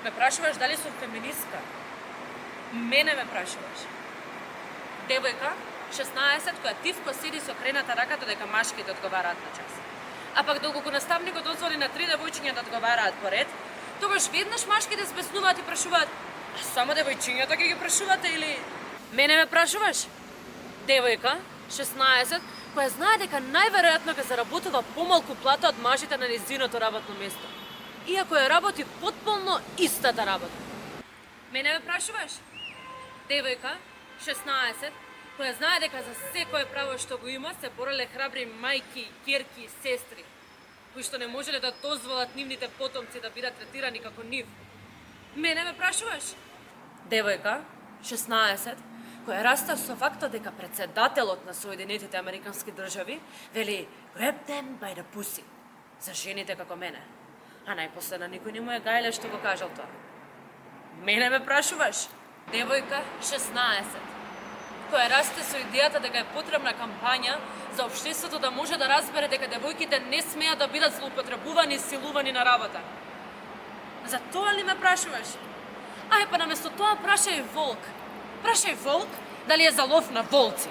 Ме прашуваш дали сум феминистка? Мене ме прашуваш. Девојка, 16, која тивко седи со крената рака додека машките одговараат на час. А пак доколку наставникот дозволи на 3 девојчиња да одговараат поред, тогаш веднаш машките збеснуваат и прашуваат: а само девојчињата ќе ги прашувате или... Мене ме прашуваш? Девојка, 16, која знае дека најверојатно ќе заработува помалку плата од мажите на нејзиното работно место, иако ја работи потполно истата работа. Мене ме прашуваш? Девојка, 16, која знае дека за секое право што го има се бореле храбри мајки, ќерки, сестри, кои што не можеле да дозволат нивните потомци да бидат третирани како нив. Мене ме прашуваш? Девојка, 16, која раста со фактот дека председателот на Соединетите Американски држави вели grab them by the pussy за жените како мене, а најпосле на никој не му е гајле што го кажал тоа. Мене ме прашуваш? Девојка, 16, која расте со идејата дека е потребна кампања за општеството да може да разбере дека девојките не смеат да бидат злоупотребувани и силувани на работа. За тоа ли ме прашуваш? Ај па наместо тоа прашај волк. Прашај волк дали е за лов на волци.